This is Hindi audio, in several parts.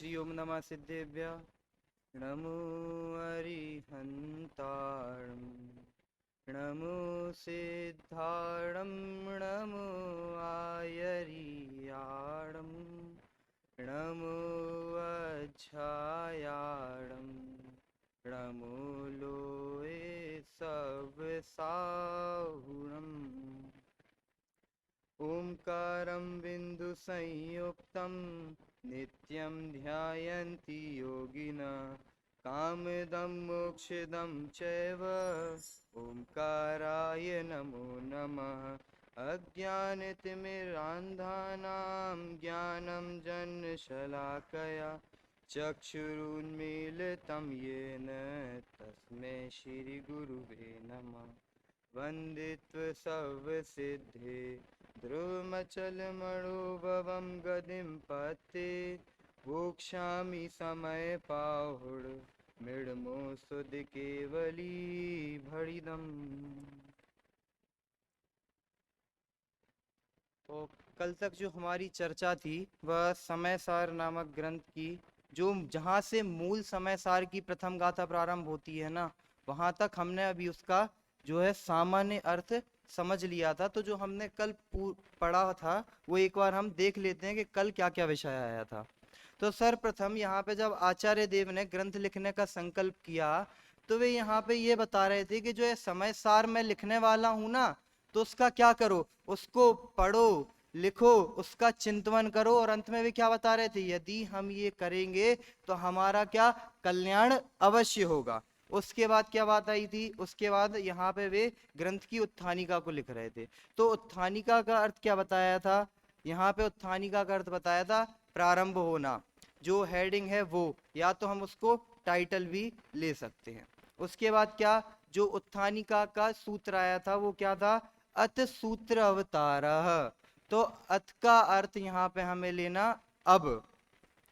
श्री ओम नमः सिद्धेभ्य नमो अरिहन्ताणं नमो सिद्धाणं नमो आयरियाणं नमो अज्झायाणं नमो लोए सब साहुणम् ओंकारं बिन्दुसंयुक्तं नित्यं ध्यायन्ति योगिनः कामदं मोक्षदं चैव ओंकाराय नमो नमः। अज्ञानतिमिरान्धानां ज्ञानं जन्मशलाकया चक्षुरुन्मीलितं येन तस्मै श्रीगुरुवे नमः। वन्दित्वा सर्वसिद्धे ध्रुवमचलमणोभवं गतिं पते भोक्ष्यामि समयपाहुड मृडमो सुध केवली भड़िदम। तो कल तक जो हमारी चर्चा थी वह समय सार नामक ग्रंथ की, जो जहाँ से मूल समय सार की प्रथम गाथा प्रारंभ होती है ना, वहाँ तक हमने अभी उसका जो है सामान्य अर्थ समझ लिया था। तो जो हमने कल पढ़ा था वो एक बार हम देख लेते हैं कि कल क्या क्या विषय आया था। तो सर्वप्रथम यहाँ पे जब आचार्य देव ने ग्रंथ लिखने का संकल्प किया तो वे यहाँ पे ये बता रहे थे कि जो है समय सार मैं लिखने वाला हूँ ना, तो उसका क्या करो, उसको पढ़ो, लिखो, उसका चिंतन करो। और अंत में वे क्या बता रहे थे, यदि हम ये करेंगे तो हमारा क्या कल्याण अवश्य होगा। उसके बाद क्या बात आई थी, उसके बाद यहाँ पे वे ग्रंथ की उत्थानिका को लिख रहे थे। तो उत्थानिका का अर्थ क्या बताया था, यहाँ पे उत्थानिका का अर्थ बताया था प्रारंभ होना। जो हेडिंग है वो, या तो हम उसको टाइटल भी ले सकते हैं। उसके बाद क्या, जो उत्थानिका का सूत्र आया था वो क्या था, अत सूत्र अवतारः। तो अत का अर्थ यहाँ पे हमें लेना अब।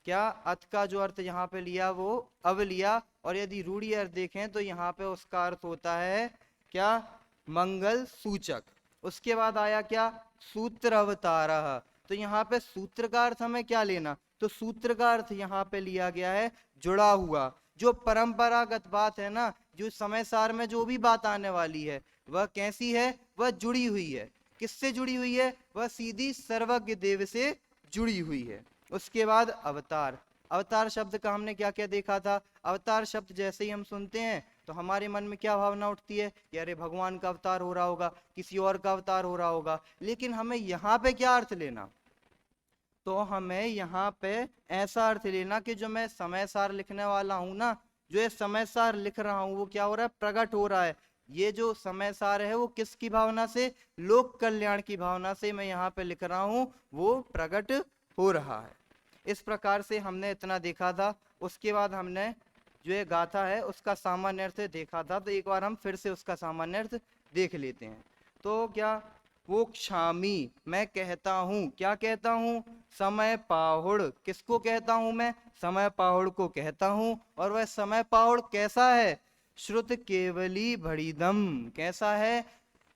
क्या, अत का जो अर्थ यहाँ पे लिया वो अब लिया। और यदि रूढ़ी अर्थ देखें तो यहाँ पे उसका अर्थ होता है क्या, मंगल सूचक। उसके बाद आया क्या, सूत्र अवतारः। तो यहाँ पे सूत्र का अर्थ हमें क्या लेना, तो सूत्र का अर्थ यहाँ पे लिया गया है जुड़ा हुआ। जो परंपरागत बात है ना, जो समय सार में जो भी बात आने वाली है वह कैसी है, वह जुड़ी हुई है। किससे जुड़ी हुई है, वह सीधी सर्वज्ञ देव से जुड़ी हुई है। उसके बाद अवतार। अवतार शब्द का हमने क्या क्या देखा था, अवतार शब्द जैसे ही हम सुनते हैं तो हमारे मन में क्या भावना उठती है कि अरे भगवान का अवतार हो रहा होगा, किसी और का अवतार हो रहा होगा। लेकिन हमें यहाँ पे क्या अर्थ लेना, तो हमें यहाँ पे ऐसा अर्थ लेना कि जो मैं समय सार लिखने वाला हूँ ना, जो ये समय सार लिख रहा हूँ वो क्या हो रहा है, प्रकट हो रहा है। ये जो समय सार है वो किसकी भावना से, लोक कल्याण की भावना से मैं यहाँ पे लिख रहा हूँ, वो प्रकट हो रहा है। इस प्रकार से हमने इतना देखा था। उसके बाद हमने जो ये गाथा है उसका सामान्य अर्थ देखा था। तो एक बार हम फिर से उसका सामान्य अर्थ देख लेते हैं। तो क्या, वो क्षामी मैं कहता हूँ, क्या कहता हूँ, समय पाहुड़। किसको कहता हूँ मैं, समय पाहुड़ को कहता हूँ। और वह समय पाहुड़ कैसा है, श्रुत केवली भड़िदम। कैसा है,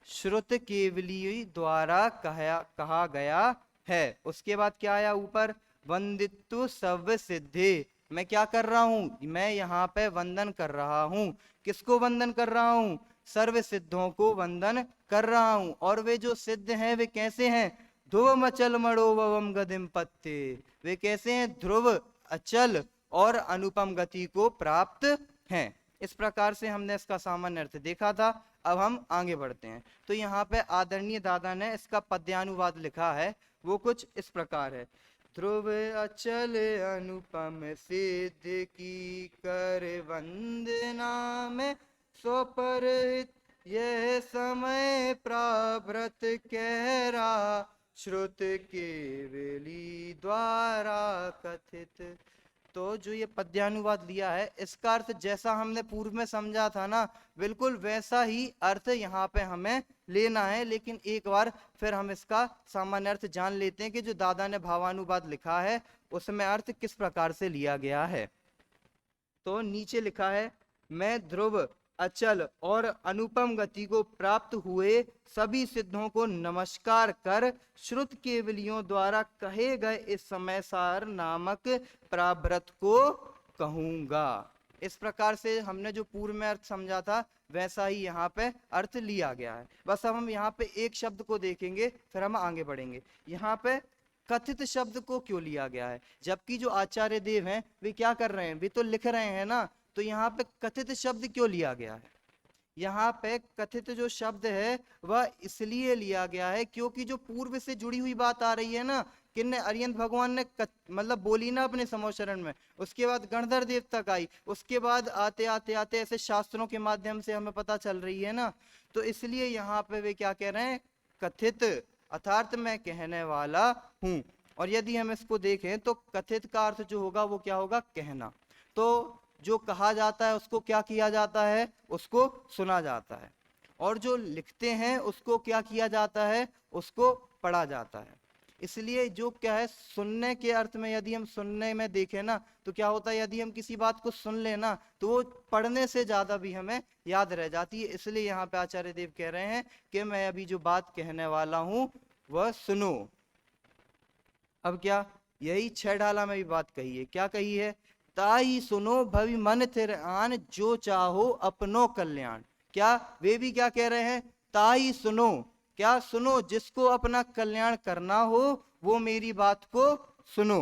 श्रुत केवली द्वारा कहा गया है। उसके बाद क्या आया ऊपर, वंदित्व सर्व सिद्धे। मैं क्या कर रहा हूँ, मैं यहाँ पे वंदन कर रहा हूँ। किसको वंदन कर रहा हूँ, सर्व सिद्धों को वंदन कर रहा हूँ। और वे जो सिद्ध हैं वे कैसे हैं, ध्रुव अचल मणोभवम गतिम पत्ते। वे कैसे हैं, ध्रुव, अचल और अनुपम गति को प्राप्त हैं। इस प्रकार से हमने इसका सामान्य अर्थ देखा था। अब हम आगे बढ़ते हैं। तो यहाँ पे आदरणीय दादा ने इसका पद्यानुवाद लिखा है, वो कुछ इस प्रकार है। ध्रुव अचल अनुपम सिद्ध की कर वंदना में स्वपरहित यह समय प्रावृत कह रहा श्रुत केवली द्वारा कथित। तो जो ये पद्यानुवाद लिया है इसका अर्थ जैसा हमने पूर्व में समझा था ना, बिल्कुल वैसा ही अर्थ यहाँ पे हमें लेना है। लेकिन एक बार फिर हम इसका सामान्य अर्थ जान लेते हैं कि जो दादा ने भावानुवाद लिखा है उसमें अर्थ किस प्रकार से लिया गया है। तो नीचे लिखा है, मैं ध्रुव अचल और अनुपम गति को प्राप्त हुए सभी सिद्धों को नमस्कार कर श्रुत केवलियों द्वारा कहे गए इस समय सार नामक प्राव्रत को कहूंगा। इस प्रकार से हमने जो पूर्व में अर्थ समझा था वैसा ही यहाँ पे अर्थ लिया गया है। बस अब हम यहाँ पे एक शब्द को देखेंगे, फिर हम आगे बढ़ेंगे। यहाँ पे कथित शब्द को क्यों लिया गया है, जबकि जो आचार्य देव हैं वे क्या कर रहे हैं, वे तो लिख रहे हैं ना, तो यहाँ पे कथित शब्द क्यों लिया गया है? यहाँ पे कथित जो शब्द है वह इसलिए लिया गया है क्योंकि जो पूर्व से जुड़ी हुई बात आ रही है ना, किन्ने अरिहंत भगवान ने मतलब बोली ना अपने समोशरण में, उसके बाद गणधर देव तक आई, उसके बाद आते आते आते ऐसे शास्त्रों के माध्यम से हमें पता चल रही है ना, तो इसलिए यहाँ पे वे क्या कह रहे हैं, कथित अर्थात मैं कहने वाला हूं। और यदि हम इसको देखें तो कथित का अर्थ जो होगा वो क्या होगा, कहना। तो जो कहा जाता है उसको क्या किया जाता है, उसको सुना जाता है, और जो लिखते हैं उसको क्या किया जाता है, उसको पढ़ा जाता है। इसलिए जो क्या है, सुनने के अर्थ में यदि हम सुनने में देखें ना तो क्या होता है, यदि हम किसी बात को सुन लें ना तो वो पढ़ने से ज्यादा भी हमें याद रह जाती है। इसलिए यहाँ पे आचार्य देव कह रहे हैं कि मैं अभी जो बात कहने वाला हूं वह सुनो। अब क्या, यही छह ढाला में भी बात कही है, क्या कही है, ताई सुनो भवि मन थिर आन जो चाहो अपनो कल्याण। क्या वे भी क्या कह रहे हैं, ताई सुनो, क्या सुनो, जिसको अपना कल्याण करना हो वो मेरी बात को सुनो।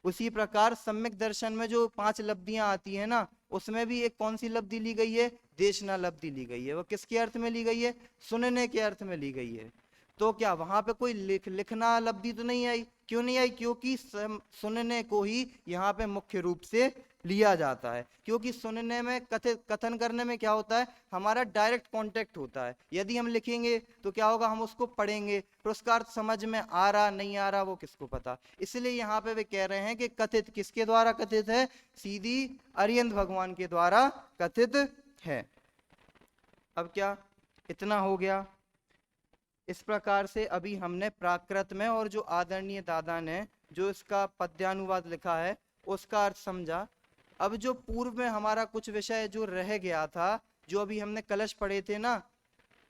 उसी प्रकार सम्यक दर्शन में जो 5 लब्धियां आती है ना, उसमें भी एक कौन सी लब्धि ली गई है, देशना लब्धि ली गई है। वो किसके अर्थ में ली गई है, सुनने के अर्थ में ली गई है। तो क्या वहां पे कोई लिखना लब्धि तो नहीं आई, क्यों नहीं आई, क्योंकि सुनने को ही यहाँ पे मुख्य रूप से लिया जाता है। क्योंकि सुनने में कथन करने में क्या होता है, हमारा डायरेक्ट कांटेक्ट होता है। यदि हम लिखेंगे तो क्या होगा, हम उसको पढ़ेंगे, पर उसका अर्थ समझ में आ रहा नहीं आ रहा वो किसको पता। इसलिए यहाँ पे वे कह रहे हैं कि कथित किसके द्वारा कथित है, सीधी अरिहंत भगवान के द्वारा कथित है। अब क्या, इतना हो गया। इस प्रकार से अभी हमने प्राकृत में और जो आदरणीय दादा ने जो इसका पद्यानुवाद लिखा है उसका अर्थ समझा। अब जो पूर्व में हमारा कुछ विषय जो रह गया था, जो अभी हमने कलश पढ़े थे ना,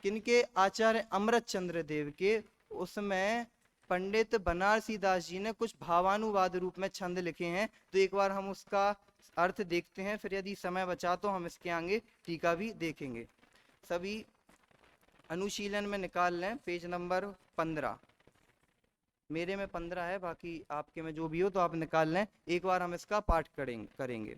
किनके, आचार्य अमृत चंद्र देव के, उसमें पंडित बनारसी दास जी ने कुछ भावानुवाद रूप में छंद लिखे हैं। तो एक बार हम उसका अर्थ देखते हैं, फिर यदि समय बचा तो हम इसके आगे टीका भी देखेंगे। सभी अनुशीलन में निकाल लें पेज नंबर 15, मेरे में 15 है, बाकी आपके में जो भी हो तो आप निकाल लें। एक बार हम इसका पाठ करेंगे।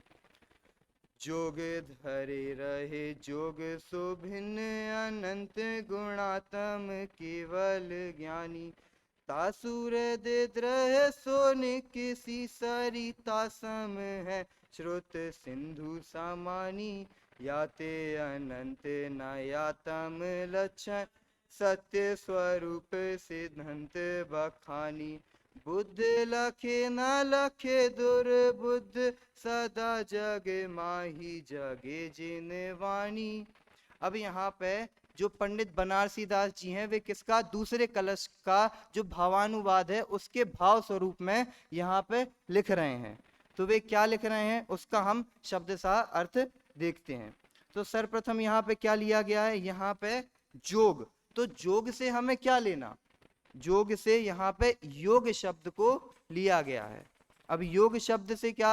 जोग धरे रहे जोग सुभिन्न अनंत गुणात्म केवल ज्ञानी, तासुर दे द्रह सोन किसी सरिता सम है, श्रुत सिंधु सामानी, याते अनंत न यातम लक्षण, सत्य स्वरूप सिद्धांत बखानी, बुद्ध लखे न लखे दुर्बुद्ध, सदा जग माही जगे जिन वाणी। अब यहाँ पे जो पंडित बनारसी दास जी हैं वे किसका, दूसरे कलश का जो भावानुवाद है उसके भाव स्वरूप में यहाँ पे लिख रहे हैं। तो वे क्या लिख रहे हैं उसका हम शब्दशः अर्थ देखते हैं। तो सर्वप्रथम यहाँ पे क्या लिया गया है, यहाँ पे जोग। तो जोग से हमें क्या लेना, जोग से यहाँ पे योग शब्द को लिया गया है। अब योग शब्द से क्या,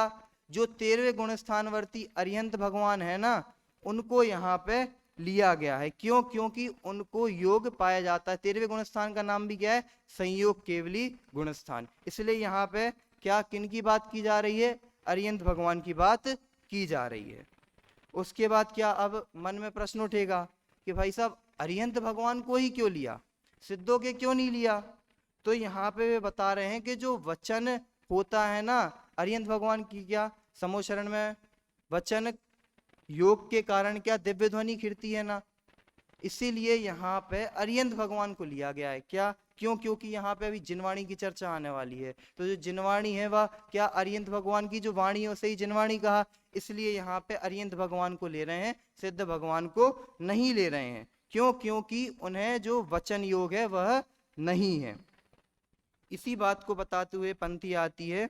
जो 13वें गुण स्थानवर्ती अरिहंत भगवान है ना, उनको यहाँ पे लिया गया है। क्यों, क्योंकि उनको योग पाया जाता है। 13वें गुण स्थान का नाम भी क्या है, संयोग केवली गुण स्थान। इसलिए यहाँ पे क्या, किन की बात की जा रही है, अरिहंत भगवान की बात की जा रही है। उसके बाद क्या, अब मन में प्रश्न उठेगा कि भाई साहब अरिहंत भगवान को ही क्यों लिया, सिद्धों के क्यों नहीं लिया। तो यहाँ पे वे बता रहे हैं कि जो वचन होता है ना अरिहंत भगवान की, क्या समोशरण में वचन योग के कारण क्या दिव्य ध्वनि खिड़ती है ना, इसीलिए यहाँ पे अरिहंत भगवान को लिया गया है। क्या, क्यों, क्योंकि यहाँ पे अभी जिनवाणी की चर्चा आने वाली है। तो जो जिनवाणी है वह क्या, अरिहंत भगवान की जो वाणी है उसे ही जिनवाणी कहा, इसलिए यहाँ पे अरिहंत भगवान को ले रहे हैं, सिद्ध भगवान को नहीं ले रहे हैं। क्यों, क्योंकि उन्हें जो वचन योग है वह नहीं है। इसी बात को बताते हुए पंक्ति आती है,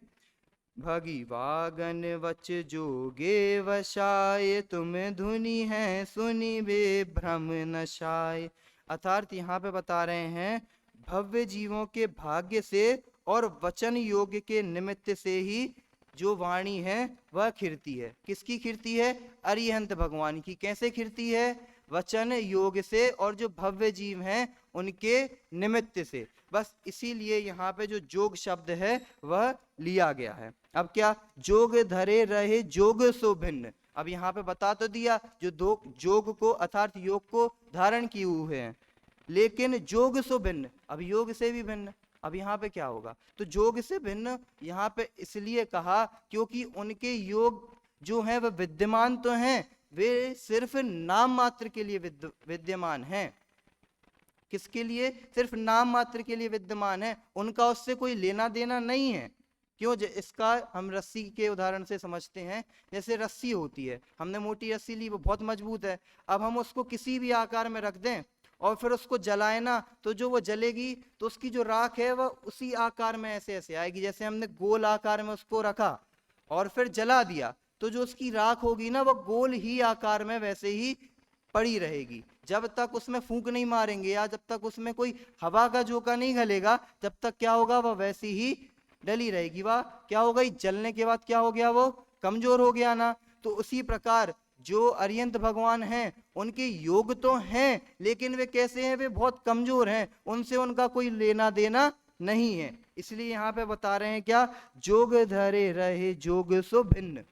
भगिवागन वच जोगे वशाय, तुम धुनि है सुनि वे भ्रम नशाय। अर्थात यहाँ पे बता रहे हैं भव्य जीवों के भाग्य से और वचन योग के निमित्त से ही जो वाणी है वह खिरती है। किसकी खिरती है? अरिहंत भगवान की। कैसे खिरती है? वचन योग से और जो भव्य जीव हैं उनके निमित्त से। बस इसीलिए यहाँ पे जो जोग शब्द है वह लिया गया है। अब क्या? जोग धरे रहे जोग सो भिन्न। अब यहाँ पे बता तो दिया जो दो जोग को अर्थात योग को धारण किए हुए हैं, लेकिन जोग सो भिन्न, अब योग से भी भिन्न। अब यहाँ पे क्या होगा? तो जोग से भिन्न यहाँ पे इसलिए कहा क्योंकि उनके योग जो है वह विद्यमान तो हैं, वे सिर्फ नाम मात्र के लिए विद्यमान हैं। किसके लिए? सिर्फ नाम मात्र के लिए विद्यमान है, उनका उससे कोई लेना देना नहीं है। क्यों? इसका हम रस्सी के उदाहरण से समझते हैं। जैसे रस्सी होती है, हमने मोटी रस्सी ली, वो बहुत मजबूत है। अब हम उसको किसी भी आकार में रख दें और फिर उसको जलाए ना, तो जो वो जलेगी तो उसकी जो राख है वह उसी आकार में ऐसे ऐसे आएगी। जैसे हमने गोल आकार में उसको रखा और फिर जला दिया, तो जो उसकी राख होगी ना वह गोल ही आकार में वैसे ही पड़ी रहेगी। जब तक उसमें फूंक नहीं मारेंगे या जब तक उसमें कोई हवा का झोंका नहीं घलेगा, जब तक क्या होगा? वह वैसी ही डली रहेगी। वह क्या हो गई? जलने के बाद क्या हो गया? वो कमजोर हो गया ना। तो उसी प्रकार जो अरिहंत भगवान हैं उनके योग तो हैं, लेकिन वे कैसे हैं? वे बहुत कमजोर हैं, उनसे उनका कोई लेना देना नहीं है। इसलिए यहाँ पे बता रहे हैं क्या? जोग धरे रहे जोग सो भिन्न।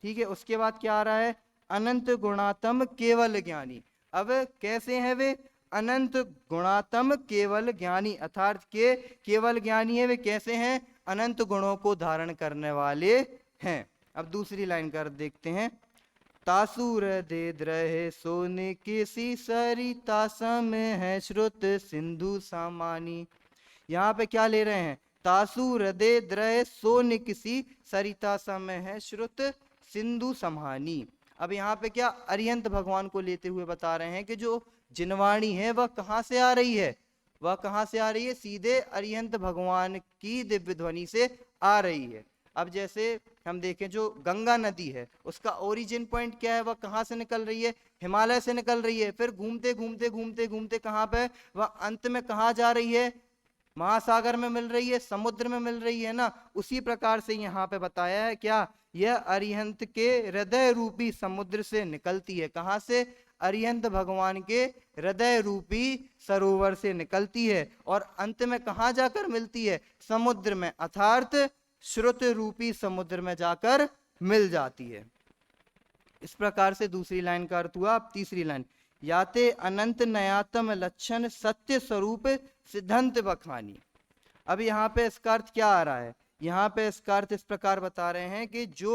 ठीक है। उसके बाद क्या आ रहा है? अनंत गुणातम केवल ज्ञानी। अब कैसे हैं वे? अनंत गुणातम केवल ज्ञानी, अर्थात के केवल ज्ञानी है। वे कैसे हैं? अनंत गुणों को धारण करने वाले हैं। अब दूसरी लाइन कर देखते हैं। तासुर दे द्रहे सोने किसी सरिता सम है श्रुत सिंधु सामानी। यहाँ पे क्या ले रहे हैं? तासुर दे द्रहे सोने किसी सरिता सम है श्रुत सिंधु समहानी। अब यहाँ पे क्या? अरिहंत भगवान को लेते हुए बता रहे हैं कि जो जिनवाणी है वह कहाँ से आ रही है? वह कहाँ से आ रही है? सीधे अरिहंत भगवान की दिव्य ध्वनि से आ रही है। अब जैसे हम देखें जो गंगा नदी है उसका ओरिजिन पॉइंट क्या है? वह कहाँ से निकल रही है? हिमालय से निकल रही है। फिर घूमते घूमते घूमते घूमते कहाँ पे वह अंत में कहाँ जा रही है? महासागर में मिल रही है, समुद्र में मिल रही है ना। उसी प्रकार से यहाँ पे बताया है क्या? यह अरिहंत के हृदय रूपी समुद्र से निकलती है। कहाँ से? अरिहंत भगवान के हृदय रूपी सरोवर से निकलती है और अंत में कहाँ जाकर मिलती है? समुद्र में, अर्थात श्रुत रूपी समुद्र में जाकर मिल जाती है। इस प्रकार से दूसरी लाइन का अर्थ हुआ। अब तीसरी लाइन, याते अनंत नयातम लक्षण सत्य स्वरूप सिद्धांत बखानी। अब यहाँ पे इसका अर्थ क्या आ रहा है? यहाँ पे इसका अर्थ इस प्रकार बता रहे हैं कि जो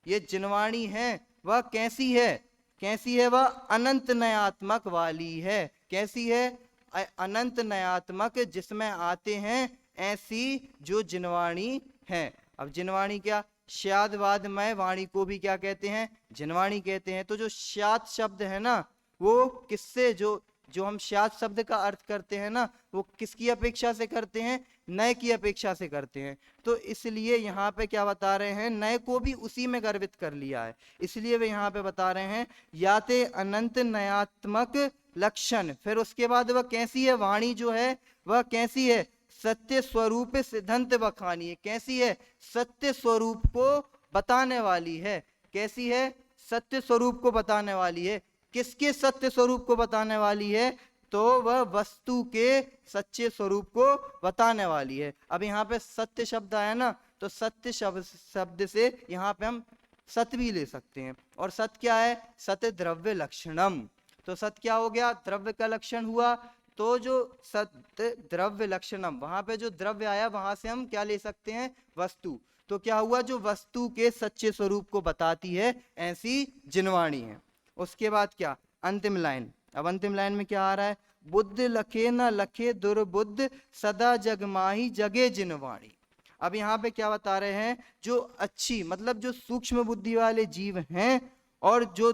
ये जिनवाणी है वह कैसी है? कैसी है? वह अनंत नयात्मक वाली है। कैसी है? अनंत नयात्मक, जिसमें आते हैं ऐसी जो जिनवाणी है। अब जिनवाणी क्या? श्यादवादमय वाणी को भी क्या कहते हैं? जिनवाणी कहते हैं। तो जो श्याद शब्द है ना, वो किससे, जो हम श्याद शब्द का अर्थ करते हैं ना, वो किसकी अपेक्षा से करते हैं? नए की अपेक्षा से करते हैं। तो इसलिए यहाँ पे क्या बता रहे हैं? नए को भी उसी में गर्वित कर लिया है। इसलिए वे यहाँ पे बता रहे हैं याते अनंत नयात्मक लक्षण। फिर उसके बाद वह कैसी है? वाणी जो है वह कैसी है? सत्य स्वरूप सिद्धांत बखानी है। कैसी है? सत्य स्वरूप को बताने वाली है। कैसी है? सत्य स्वरूप को बताने वाली है। किसके सत्य स्वरूप को बताने वाली है? तो वह वस्तु के सच्चे स्वरूप को बताने वाली है। अब यहाँ पे सत्य शब्द आया ना, तो सत्य शब्द से यहाँ पे हम सत्य भी ले सकते हैं। और सत्य क्या है? सत्य द्रव्य लक्षणम। तो सत्य क्या हो गया? द्रव्य का लक्षण हुआ। तो जो सत्य द्रव्य लक्षणम, वहां पे जो द्रव्य आया वहां से हम क्या ले सकते हैं? वस्तु। तो क्या हुआ? जो वस्तु के सच्चे स्वरूप को बताती है ऐसी जिनवाणी है। उसके बाद क्या? अंतिम लाइन। अब अंतिम लाइन में क्या आ रहा है? बुद्ध लखे न लखे दुर्बुद्ध सदा जगमाही जगे जिनवाणी। अब यहाँ पे क्या बता रहे हैं? जो अच्छी, मतलब जो सूक्ष्म बुद्धि वाले जीव हैं और जो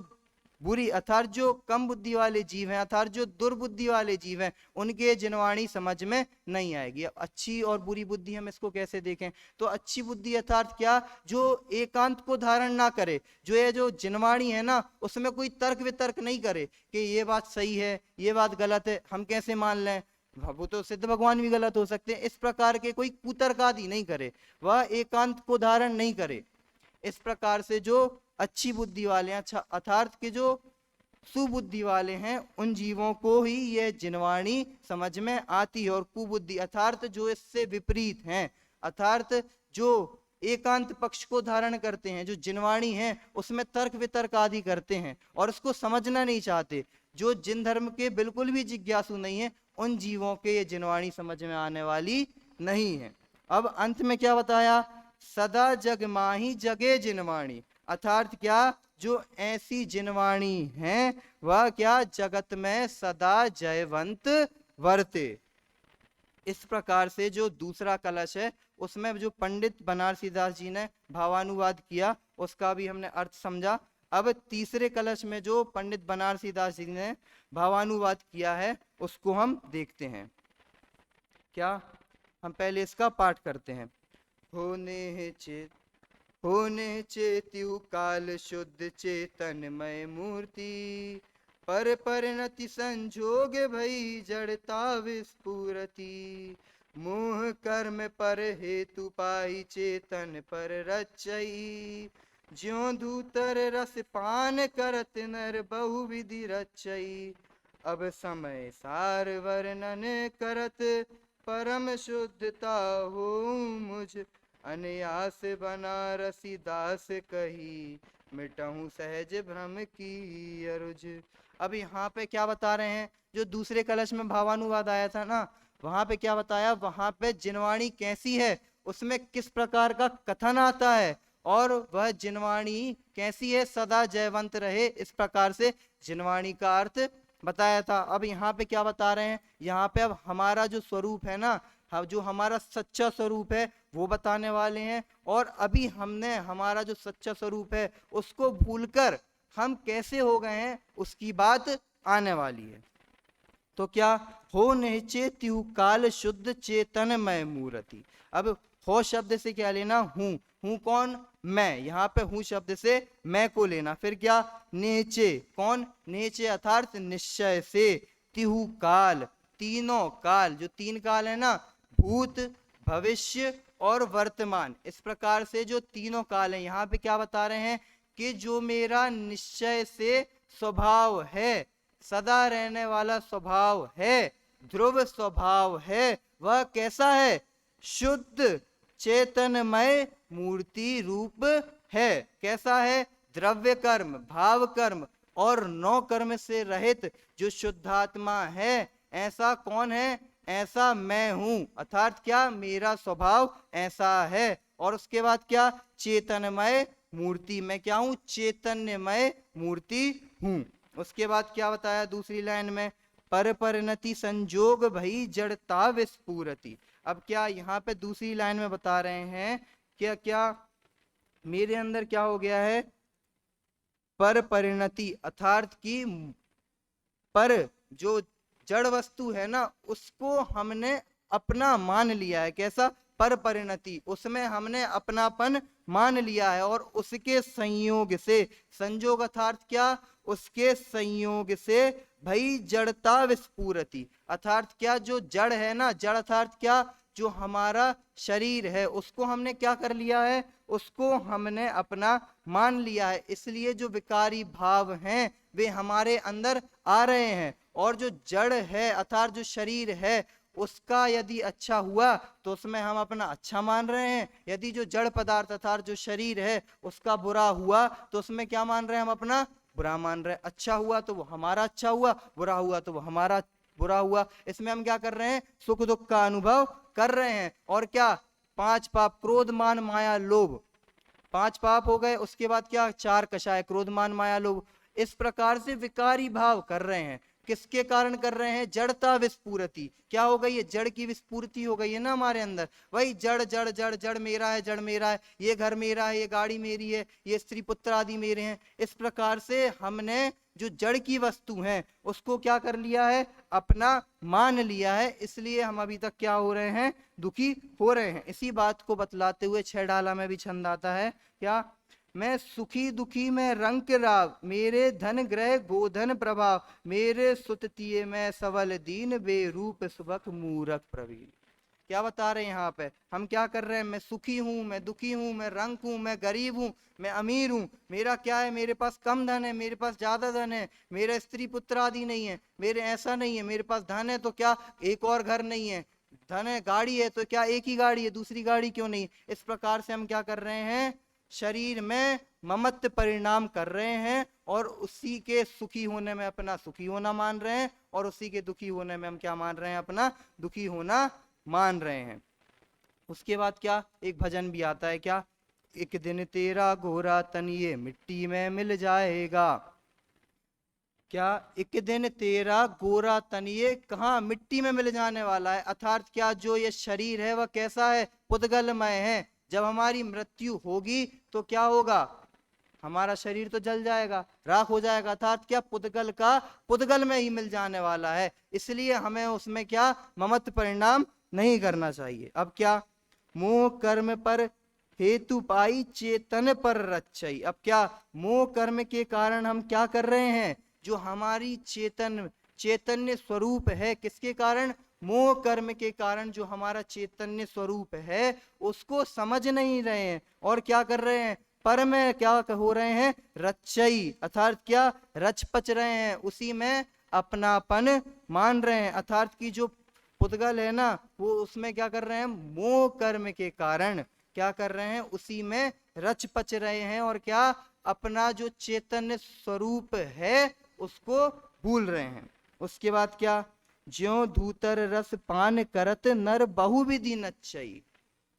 बुरी अर्थात जो कम बुद्धि वाले जीव हैं, अर्थात जो दुर्बुद्धि वाले जीव हैं, उनके जिनवाणी समझ में नहीं आएगी। अब अच्छी और बुरी बुद्धि हम इसको कैसे देखें? तो अच्छी बुद्धि अर्थात क्या, जो एकांत को धारण ना करे, जो ये जो जिनवाणी है ना, उसमें कोई तर्क वितर्क नहीं करे कि ये बात सही है, ये बात गलत है, हम कैसे मान लें, वो तो सिद्ध भगवान भी गलत हो सकते हैं। इस प्रकार के कोई कुतर्क आदि नहीं करे, वह एकांत को धारण नहीं करे। इस प्रकार से जो अच्छी बुद्धि वाले हैं, अच्छा अर्थात के जो सुबुद्धि वाले हैं, उन जीवों को ही यह जिनवाणी समझ में आती है। और कुबुद्धि अर्थात जो इससे विपरीत हैं, अर्थात जो एकांत पक्ष को धारण करते हैं, जो जिनवाणी है उसमें तर्क वितर्क आदि करते हैं और उसको समझना नहीं चाहते, जो जिन धर्म के बिल्कुल भी जिज्ञासु नहीं है, उन जीवों के ये जिनवाणी समझ में आने वाली नहीं है। अब अंत में क्या बताया? सदा जग माही जगे जिनवाणी, अर्थात क्या, जो ऐसी जिनवाणी है वह क्या, जगत में सदा जयवंत वर्ते। इस प्रकार से जो दूसरा कलश है उसमें जो पंडित बनारसी दास जी ने भावानुवाद किया उसका भी हमने अर्थ समझा। अब तीसरे कलश में जो पंडित बनारसी दास जी ने भावानुवाद किया है उसको हम देखते हैं। क्या, हम पहले इसका पाठ करते हैं। होने चेत्यु काल शुद्ध चेतनमय मूर्ति, पर परिणति संजोग भई जड़ता विस्फुरति, मोह कर्म पर हेतु पाई चेतन पर रचई, ज्यों धूतर रस पान करत नर बहुविधि रचई, अब समय सार वर्णन करत परम शुद्धता हो मुझ, अनयास बनारसी दास कही, मिटहूं सहज भ्रम की अरुज। अब यहाँ पे क्या बता रहे हैं? जो दूसरे कलश में भावानुवाद आया था ना, वहां पे क्या बताया? वहां पे जिनवाणी कैसी है, उसमें किस प्रकार का कथन आता है, और वह जिनवाणी कैसी है, सदा जयवंत रहे, इस प्रकार से जिनवाणी का अर्थ बताया था। अब यहाँ पे क्या बता रहे हैं? यहाँ पे अब हमारा जो स्वरूप है ना, जो हमारा सच्चा स्वरूप है वो बताने वाले हैं। और अभी हमने हमारा जो सच्चा स्वरूप है उसको भूलकर हम कैसे हो गए हैं उसकी बात आने वाली है। तो क्या, हो निश्चेत्यु काल शुद्ध चेतनमय मूर्ति। अब हो शब्द से क्या लेना? हूं कौन? मैं। यहाँ पे हूं शब्द से मैं को लेना। फिर क्या? नेचे, कौन? नेचे अर्थात निश्चय से, तिहु काल, तीनों काल, जो तीन काल है ना, भूत, भविष्य और वर्तमान, इस प्रकार से जो तीनों काल हैं, यहाँ पे क्या बता रहे हैं कि जो मेरा निश्चय से स्वभाव है, सदा रहने वाला स्वभाव है, ध्रुव स्वभाव है, वह कैसा है? शुद्ध चेतनमय मूर्ति रूप है। कैसा है? द्रव्य कर्म, भाव कर्म और 9 कर्म से रहित जो शुद्धात्मा है, ऐसा कौन है? ऐसा मैं हूं, अर्थात क्या, मेरा स्वभाव ऐसा है। और उसके बाद क्या? चेतनमय मूर्ति, मैं क्या हूं? चैतन्यमय मूर्ति हूं। उसके बाद क्या बताया दूसरी लाइन में? पर परिणति संजोग भई जड़ता विस्फुरति। अब क्या यहाँ पे दूसरी लाइन में बता रहे हैं क्या, क्या मेरे अंदर क्या हो गया है? पर परिणति अर्थात की पर जो जड़ वस्तु है ना, उसको हमने अपना मान लिया है। कैसा? पर परिणति, उसमें हमने अपनापन मान लिया है। और उसके संयोग से, संयोग अर्थात क्या? उसके संयोग से भई जड़ता विस्फुरति, अर्थात क्या, जो जड़ है ना, जड़ अर्थात क्या, जो हमारा शरीर है, उसको हमने क्या कर लिया है? उसको हमने अपना मान लिया है। इसलिए जो विकारी भाव हैं वे हमारे अंदर आ रहे हैं। और जो जड़ है अर्थात जो शरीर है, उसका यदि अच्छा हुआ तो उसमें हम अपना अच्छा मान रहे हैं, यदि जो जड़ पदार्थ अर्थात जो शरीर है उसका बुरा हुआ तो उसमें क्या मान रहे हैं? हम अपना बुरा मान रहे हैं। अच्छा हुआ तो वो हमारा अच्छा हुआ, बुरा हुआ तो वो हमारा बुरा हुआ। इसमें हम क्या कर रहे हैं? सुख दुख का अनुभव कर रहे हैं। और क्या? 5 पाप, क्रोध मान माया लोभ, 5 पाप हो गए। उसके बाद क्या? 4 कषाय, क्रोध मान माया लोभ। इस प्रकार से विकारी भाव कर रहे हैं। किसके कारण कर रहे हैं? जड़ता विस्फुरति। क्या हो गई है? जड़ की विस्फुरति हो गई है ना हमारे अंदर। वही जड़ जड़ जड़ जड़ मेरा है, जड़ मेरा है, ये घर मेरा है, ये गाड़ी मेरी है, ये स्त्री पुत्र आदि मेरे हैं। इस प्रकार से हमने जो जड़ की वस्तु हैं उसको क्या कर लिया है, अपना मान लिया है, इसलिए हम अभी तक क्या हो रहे हैं, दुखी हो रहे हैं। इसी बात को बतलाते हुए 6 डाला में भी छंद आता है क्या, मैं सुखी दुखी में रंक राव, मेरे धन ग्रह गोधन प्रभाव, मेरे सुततिये में सवल दीन, बेरूप सुबक मूरख प्रवीण। क्या बता रहे हैं यहाँ पे, हम क्या कर रहे हैं, मैं सुखी हूं, मैं दुखी हूं, मैं रंक हूं, मैं गरीब हूं, मैं अमीर हूं, मेरा क्या है, मेरे पास कम धन है, मेरे पास ज्यादा धन है, मेरा स्त्री पुत्र आदि नहीं है, मेरे ऐसा नहीं है, मेरे पास धन है तो क्या एक और घर नहीं है, धन है गाड़ी है तो क्या एक ही गाड़ी है, दूसरी गाड़ी क्यों नहीं। इस प्रकार से हम क्या कर रहे हैं, शरीर में ममत्व परिणाम कर रहे हैं और उसी के सुखी होने में अपना सुखी होना मान रहे हैं और उसी के दुखी होने में हम क्या मान रहे हैं, अपना दुखी होना मान रहे हैं। उसके बाद क्या, एक भजन भी आता है क्या, एक दिन तेरा गोरा तन ये मिट्टी में मिल जाएगा, क्या एक दिन तेरा गोरा तन ये कहाँ, मिट्टी में मिल जाने वाला है। अर्थात क्या, जो ये शरीर है वह कैसा है, पुद्गलमय है। जब हमारी मृत्यु होगी तो क्या होगा, हमारा शरीर तो जल जाएगा, राख हो जाएगा, अर्थात क्या पुद्गल का पुद्गल में ही मिल जाने वाला है, इसलिए हमें उसमें क्या ममत्व परिणाम नहीं करना चाहिए। अब क्या, मोह कर्म पर हेतु पाई चेतन पर रचई। अब क्या, मोह कर्म के कारण हम क्या कर रहे हैं, जो हमारी चैतन्य स्वरूप है, किसके कारण, मोह कर्म के कारण जो हमारा चैतन्य स्वरूप है उसको समझ नहीं रहे हैं और क्या कर रहे हैं, पर में क्या हो रहे हैं, रचई, अर्थात क्या रच पच रहे हैं, उसी में अपनापन मान रहे हैं। अर्थात की जो पुद्गल है ना, वो उसमें क्या कर रहे हैं, मोह कर्म के कारण क्या कर रहे हैं, उसी में रच पच रहे हैं और क्या अपना जो चैतन्य स्वरूप है उसको भूल रहे हैं। उसके बाद क्या, ज्यों धूतर रस पान करत नर बहुविधि नचई।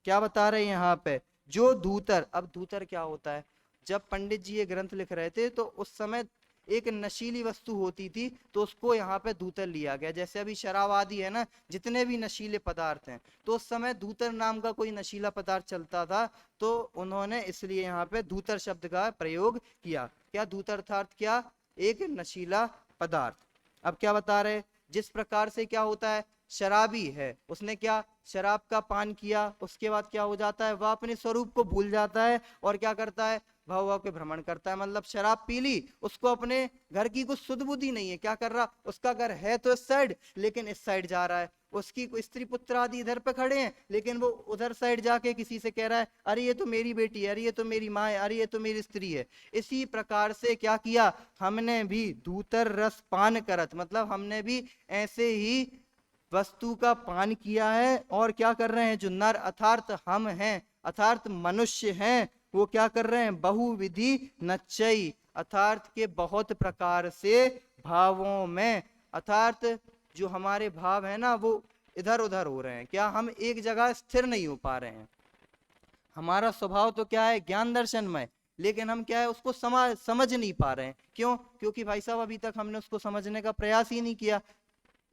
क्या बता रहे हैं यहाँ पे, जो धूतर, अब धूतर क्या होता है, जब पंडित जी ये ग्रंथ लिख रहे थे तो उस समय एक नशीली वस्तु होती थी तो उसको यहाँ पे धूतर लिया गया। जैसे अभी शराब आदि है ना, जितने भी नशीले पदार्थ हैं, तो उस समय धूतर नाम का कोई नशीला पदार्थ चलता था तो उन्होंने इसलिए यहाँ पे धूतर शब्द का प्रयोग किया। क्या धूतर अर्थात क्या, एक नशीला पदार्थ। अब क्या बता रहे, जिस प्रकार से क्या होता है, शराबी है, उसने क्या शराब का पान किया, उसके बाद क्या हो जाता है, वह अपने स्वरूप को भूल जाता है और क्या करता है, भाव भाव के भ्रमण करता है। मतलब शराब पी ली, उसको अपने घर की कुछ सुध बुद्धि नहीं है, क्या कर रहा, उसका घर है तो इस साइड लेकिन इस साइड जा रहा है, उसकी स्त्री पुत्र आदि इधर पे खड़े हैं लेकिन वो उधर साइड जाके किसी से कह रहा है, अरे ये तो मेरी बेटी है, अरे ये तो मेरी माँ है, अरे ये तो मेरी स्त्री है। इसी प्रकार से क्या किया, हमने भी धूतर रस पान करत, मतलब हमने भी ऐसे ही वस्तु का पान किया है और क्या कर रहे हैं, जो नर अर्थात हम हैं, अर्थात मनुष्य हैं, वो क्या कर रहे हैं, बहुविधि नचई, अर्थात के बहुत प्रकार से भावों में, अर्थात जो हमारे भाव है ना वो इधर उधर हो रहे हैं, क्या हम एक जगह स्थिर नहीं हो पा रहे हैं। हमारा स्वभाव तो क्या है, ज्ञान दर्शनमय, लेकिन हम क्या है उसको समझ नहीं पा रहे हैं। क्यों, क्योंकि भाई साहब अभी तक हमने उसको समझने का प्रयास ही नहीं किया,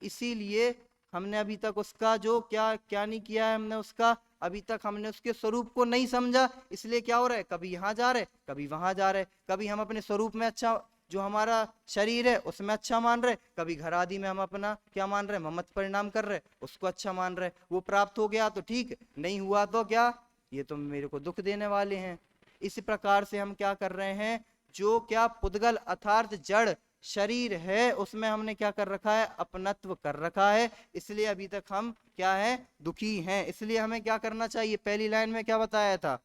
इसीलिए हमने अभी तक उसका जो क्या क्या नहीं किया है, हमने उसका अभी तक हमने उसके स्वरूप को नहीं समझा। इसलिए क्या हो रहा है, कभी यहाँ जा रहे, कभी वहां जा रहे, कभी हम अपने स्वरूप में अच्छा, जो हमारा शरीर है उसमें अच्छा मान रहे, कभी घर आदि में हम अपना क्या मान रहे, ममत्व परिणाम कर रहे, उसको अच्छा मान रहे। वो प्राप्त हो गया तो ठीक, नहीं हुआ तो क्या, ये तो मेरे को दुख देने वाले हैं। इस प्रकार से हम क्या कर रहे हैं, जो क्या पुद्गल अर्थात जड़ शरीर है उसमें हमने क्या कर रखा है, अपनत्व कर रखा है, इसलिए अभी तक हम क्या है, दुखी हैं। इसलिए हमें क्या करना चाहिए, पहली लाइन में क्या बताया था,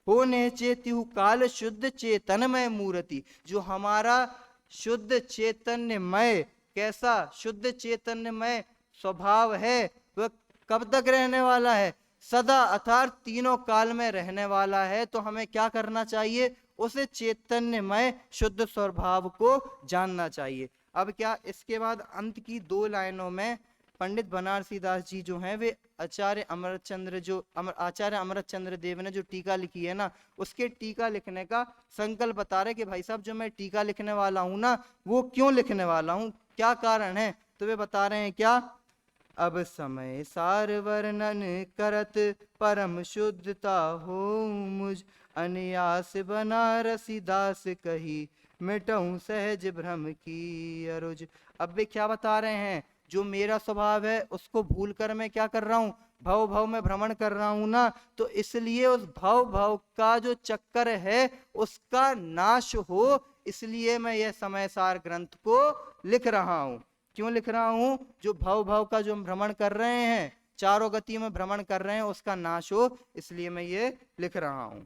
हो ने चेत्यु काल शुद्ध चेतनमय मूर्ति, जो हमारा शुद्ध चैतन्यमय, कैसा शुद्ध चैतन्यमय स्वभाव है वह कब तक रहने वाला है, सदा अर्थात तीनों काल में रहने वाला है। तो हमें क्या करना चाहिए, उस चैतन्यमय शुद्ध स्वभाव को जानना चाहिए। अब क्या, इसके बाद अंत की 2 लाइनों में पंडित बनारसी दास जी जो हैं वे आचार्य अमृत चंद्र देव ने जो टीका लिखी है ना, उसके टीका लिखने का संकल्प बता रहे कि भाई साहब जो मैं टीका लिखने वाला हूं ना, वो क्यों लिखने वाला हूं, क्या कारण है। तो वे बता रहे हैं क्या, अब समय सार वर्णन करत परम शुद्धता हो मुझ, अनियास बनारसी दास कही, मिटऊं सहज भ्रम की अरुज। अब वे क्या बता रहे हैं, जो मेरा स्वभाव है उसको भूल कर मैं क्या कर रहा हूँ, भव भव में भ्रमण कर रहा हूं ना, तो इसलिए उस भव भव का जो चक्कर है उसका नाश हो, इसलिए मैं यह समय सार ग्रंथ को लिख रहा हूं। क्यों लिख रहा हूं, जो भव भव का जो हम भ्रमण कर रहे हैं, चारों गति में भ्रमण कर रहे हैं, उसका नाश हो, इसलिए मैं ये लिख रहा हूं।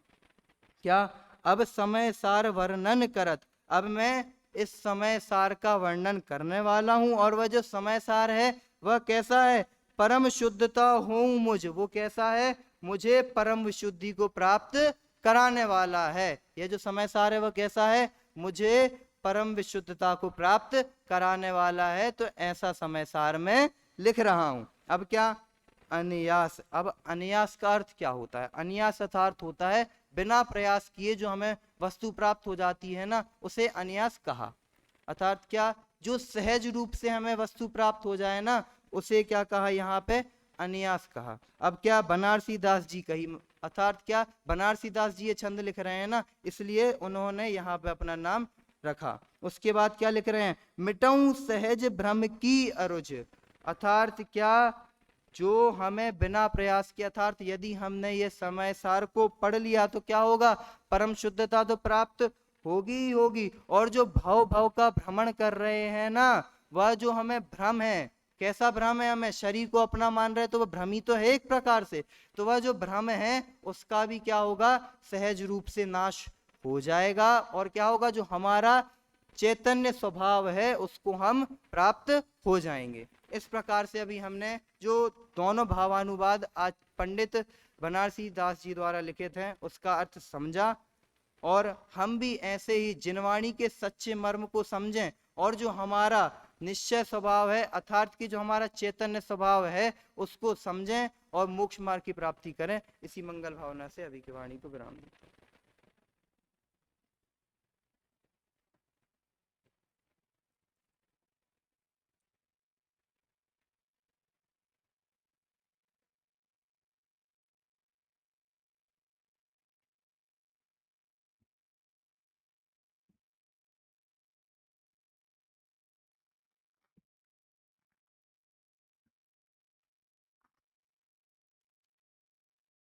क्या, अब समय सार वर्णन करत, अब मैं इस समय सार का वर्णन करने वाला हूं, और वह जो समय सार है वह कैसा है, परम शुद्धता हो मुझ, वो कैसा है, मुझे परम विशुद्धि को प्राप्त कराने वाला है। यह जो समय सार है वह कैसा है, मुझे परम विशुद्धता को प्राप्त कराने वाला है, तो ऐसा समय सार में लिख रहा हूं। अब क्या, अनियास, अब अनियास का अर्थ क्या होता है, अनियास अर्थात होता है बिना प्रयास किए जो हमें वस्तु प्राप्त हो जाती है ना, उसे अनियास कहा। अर्थात क्या, जो सहज रूप से हमें वस्तु प्राप्त हो जाए ना, उसे क्या कहा यहाँ पे, अनियास कहा। अब क्या, बनारसी दास जी कही, अर्थात क्या, बनारसी दास जी ये छंद लिख रहे हैं ना, इसलिए उन्होंने यहाँ पे अपना नाम रखा। उसके बाद क्या लिख रहे हैं, मिटऊं सहज भ्रम की अरुज, अर्थात क्या, जो हमें बिना प्रयास के, अर्थात यदि हमने ये समय सार को पढ़ लिया तो क्या होगा, परम शुद्धता तो प्राप्त होगी ही होगी। और जो भव भव का भ्रमण कर रहे हैं ना, वह जो हमें भ्रम है, कैसा भ्रम है, हमें शरीर को अपना मान रहे, तो वह भ्रमी तो है एक प्रकार से, तो वह जो भ्रम है उसका भी क्या होगा, सहज रूप से नाश हो जाएगा। और क्या होगा, जो हमारा चैतन्य स्वभाव है उसको हम प्राप्त हो जाएंगे। इस प्रकार से अभी हमने जो दोनों भावानुवाद आज पंडित बनारसी दास जी द्वारा लिखित हैं उसका अर्थ समझा, और हम भी ऐसे ही जिनवाणी के सच्चे मर्म को समझें, और जो हमारा निश्चय स्वभाव है, अर्थात कि जो हमारा चैतन्य स्वभाव है उसको समझें और मोक्ष मार्ग की प्राप्ति करें। इसी मंगल भावना से अभी की वाणी को विराम दें।